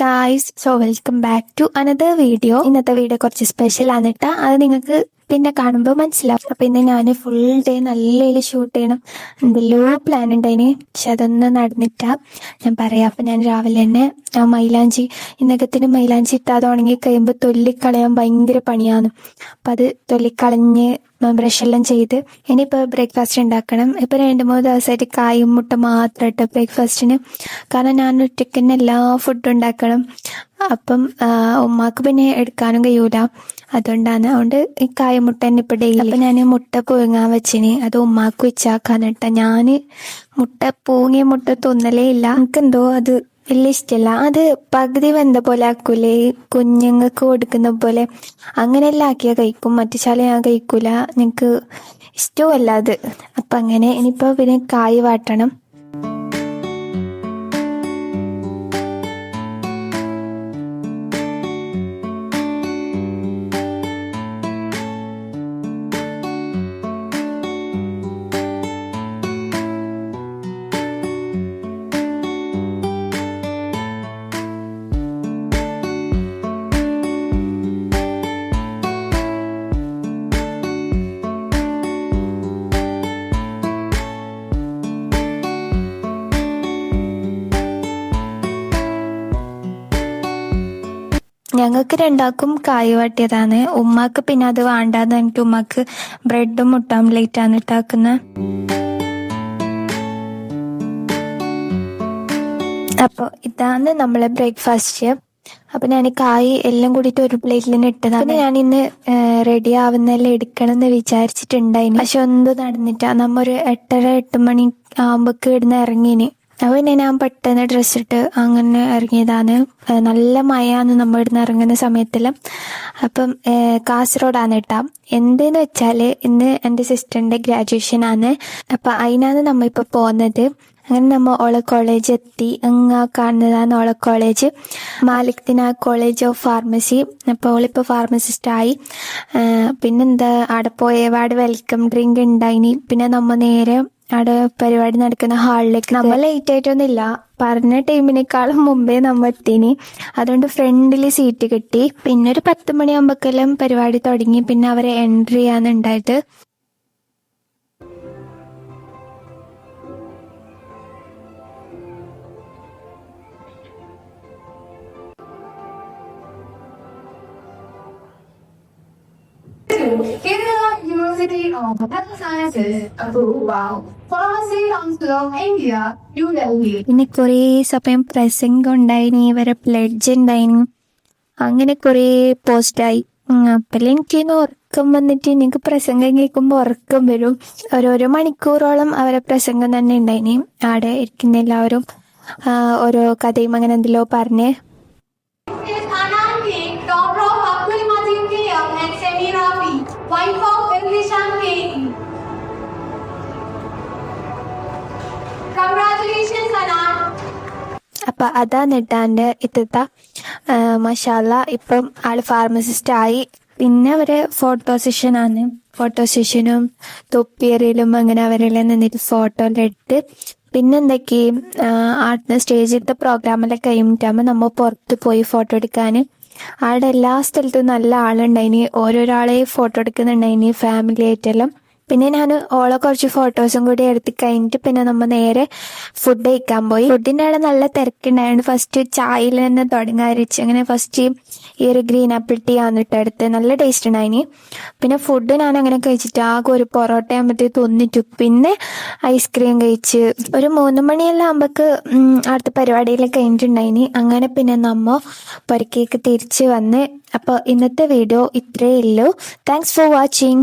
Guys, so welcome back to another video. ഇന്നത്തെ video കുറച്ച് special ആണ് കേട്ടോ. അത് നിങ്ങൾക്ക് പിന്നെ കാണുമ്പോൾ മനസ്സിലാവും. അപ്പൊ ഇന്ന് ഞാൻ ഫുൾ ഡേ നല്ല ഷൂട്ട് ചെയ്യണം എന്തെല്ലോ പ്ലാൻ ഉണ്ടായിന്, പക്ഷെ അതൊന്നും നടന്നിട്ട. ഞാൻ പറയാം. അപ്പൊ ഞാൻ രാവിലെ തന്നെ മൈലാഞ്ചി ഇന്നകത്തിന് മൈലാഞ്ചി ഇട്ടാതെ ഉണങ്ങി കഴിയുമ്പോൾ തൊല്ലിക്കളയാൻ ഭയങ്കര പണിയാണ്. അപ്പൊ അത് തൊല്ലിക്കളഞ്ഞ് ബ്രഷെല്ലാം ചെയ്ത് ഇനിയിപ്പോൾ ബ്രേക്ക്ഫാസ്റ്റ് ഉണ്ടാക്കണം. ഇപ്പൊ 2-3 ദിവസമായിട്ട് കായും മുട്ട മാത്രം ഇട്ട് ബ്രേക്ക്ഫാസ്റ്റിന്. കാരണം ഞാൻ ഒറ്റയ്ക്ക് തന്നെ എല്ലാ ഫുഡും ഉണ്ടാക്കണം. അപ്പം ഉമ്മാക്ക് പിന്നെ എടുക്കാനും കഴിയൂല. അതുകൊണ്ട് ഈ കായമുട്ട തന്നെ ഇപ്പൊ ഡെയിലി. അപ്പൊ ഞാൻ മുട്ട പുഴുങ്ങാൻ വെച്ചിന്. അത് ഉമ്മാക്ക് വെച്ചാക്കാനിട്ട. ഞാന് മുട്ട പൂങ്ങിയ മുട്ട തിന്നലേ ഇല്ല. എനിക്കെന്തോ അത് വലിയ ഇഷ്ടമല്ല. അത് പകുതി വെന്ത പോലെ ആക്കൂലേ, കുഞ്ഞുങ്ങൾക്ക് കൊടുക്കുന്ന പോലെ അങ്ങനെയെല്ലാം ആക്കിയാൽ കഴിക്കും. മറ്റു ശാല ഞാൻ കഴിക്കൂല, എനിക്ക് ഇഷ്ടവുമല്ല അത്. അപ്പൊ അങ്ങനെ ഇനിയിപ്പോ പിന്നെ കായ് വാട്ടണം. ഞങ്ങൾക്ക് രണ്ടാക്കും കായ് വാട്ടിയതാണ്. ഉമ്മാക്ക് പിന്നെ അത് വേണ്ടാന്ന് പറഞ്ഞിട്ട് ഉമ്മാക്ക് ബ്രെഡും മുട്ട ഓംലേറ്റ് ആണ് ഇട്ടാക്കുന്നത്. അപ്പോൾ ഇതാണ് നമ്മളെ ബ്രേക്ക്ഫാസ്റ്റ്. അപ്പൊ ഞാൻ കായ് എല്ലാം കൂടിയിട്ട് ഒരു പ്ലേറ്റിൽ തന്നെ ഇട്ടതാണ്. പിന്നെ ഞാൻ ഇന്ന് റെഡി ആവുന്നെല്ലാം എടുക്കണം എന്ന് വിചാരിച്ചിട്ടുണ്ടായിന്, പക്ഷെ ഒന്നും നടന്നിട്ടാ. നമ്മ ഒരു 8:30-8 മണി ആകുമ്പോക്ക് ഇവിടുന്ന് ഇറങ്ങിന്. അപ്പൊ പിന്നെ ഞാൻ പെട്ടെന്ന് ഡ്രസ്സ് ഇട്ട് അങ്ങനെ ഇറങ്ങിയതാണ്. നല്ല മഴയാണ് നമ്മൾ ഇവിടുന്ന് ഇറങ്ങുന്ന സമയത്തെല്ലാം. അപ്പം കാസർഗോഡാണ് കേട്ടാ. എന്തെന്ന് വെച്ചാല് ഇന്ന് എൻ്റെ സിസ്റ്ററിന്റെ ഗ്രാജുവേഷൻ ആണ്. അപ്പൊ അതിനാണ് നമ്മ ഇപ്പൊ പോകുന്നത്. അങ്ങനെ നമ്മ ഓളെ കോളേജ് എത്തി. അങ്ങ് കാണുന്നതാണ് ഓളെ college, Malik dinar college of pharmacy. അപ്പോൾ ഓളിപ്പോൾ ഫാർമസിസ്റ്റ് ആയി. പിന്നെന്താ, അവിടെ പോയപാട് വെൽക്കം ഡ്രിങ്ക് ഉണ്ടായിനി. പിന്നെ നമ്മ നേരെ അവിടെ പരിപാടി നടക്കുന്ന ഹാളിലേക്ക്. നമ്മൾ ലേറ്റ് ആയിട്ടൊന്നുമില്ല, പറഞ്ഞ ടൈമിനേക്കാളും മുമ്പേ നമ്മ എത്തിന്. അതുകൊണ്ട് ഫ്രണ്ടില് സീറ്റ് കിട്ടി. പിന്നെ ഒരു 10 മണിയാകുമ്പോഴെല്ലാം പരിപാടി തുടങ്ങി. പിന്നെ അവരെ എൻട്രി ആണ് ഉണ്ടായത്. Kerala University of Health Sciences, Wow, Pharmacy Council of India, New Delhi. പിന്നെ കുറേ സമയം പ്രസംഗം ഉണ്ടായിനി, ഇവരെ പ്ലെഡ്ജ് ഉണ്ടായിനി, അങ്ങനെ കുറേ പോസ്റ്റായി. അപ്പല്ലേ എനിക്കിന്ന് ഉറക്കം വന്നിട്ട്, എനിക്ക് പ്രസംഗം കേൾക്കുമ്പോൾ ഉറക്കം വരും. ഓരോരോ മണിക്കൂറോളം അവരെ പ്രസംഗം തന്നെ ഉണ്ടായിനി. അവിടെ ഇരിക്കുന്ന എല്ലാവരും ഓരോ കഥയും അങ്ങനെ എന്തെല്ലോ പറഞ്ഞ്. Wife of Elishan K. Congratulations, Anan. അപ്പൊ അതാണ് ഇട്ടാൻ്റെ ഇത്തത്ത മഷാല്ല. ഇപ്പം ആള് ഫാർമസിസ്റ്റ് ആയി. പിന്നെ അവരെ ഫോട്ടോ സെഷനാണ്. ഫോട്ടോ സെഷനും തൊപ്പിയറിയിലും അങ്ങനെ അവരെല്ലാം നിന്നിട്ട് ഫോട്ടോ എല്ലാം എടുത്ത്. പിന്നെ എന്തൊക്കെയും സ്റ്റേജിലത്തെ പ്രോഗ്രാമെല്ലാം കഴിഞ്ഞിട്ടാകുമ്പോൾ നമ്മൾ പുറത്ത് പോയി ഫോട്ടോ എടുക്കാൻ. അവിടെ എല്ലാ സ്ഥലത്തും നല്ല ആളുണ്ടായിനി, ഓരോരാളെ ഫോട്ടോ എടുക്കുന്നുണ്ടായിനി ഫാമിലി ആയിട്ടെല്ലാം. പിന്നെ ഞാൻ ഓളെ കുറച്ച് ഫോട്ടോസും കൂടി എടുത്ത് കഴിഞ്ഞിട്ട് പിന്നെ നമ്മൾ നേരെ ഫുഡ് കഴിക്കാൻ പോയി. ഫുഡിൻ്റെ അവിടെ നല്ല തിരക്കുണ്ടായിരുന്നു. ഫസ്റ്റ് ചായയിൽ തന്നെ തുടങ്ങാതിരിച്ച് അങ്ങനെ ഫസ്റ്റ് ഈ ഒരു ഗ്രീൻ ആപ്പിൾ ടീ ആണ് ഇട്ടെടുത്ത്. നല്ല ടേസ്റ്റ് ഉണ്ടായിനി. പിന്നെ ഫുഡ് ഞാൻ അങ്ങനെ കഴിച്ചിട്ട് ആകെ ഒരു പൊറോട്ട ആകുമ്പോഴത്തേക്ക് തിന്നിട്ടു. പിന്നെ ഐസ്ക്രീം കഴിച്ച് ഒരു 3 മണിയെല്ലാം ആകുമ്പോൾക്ക് അടുത്ത പരിപാടിയിലൊക്കെ കഴിഞ്ഞിട്ടുണ്ടായിനി. അങ്ങനെ പിന്നെ നമ്മ പുറക്കേക്ക് തിരിച്ച് വന്ന്. അപ്പോൾ ഇന്നത്തെ വീഡിയോ ഇത്രയേ ഉള്ളൂ. Thanks for watching.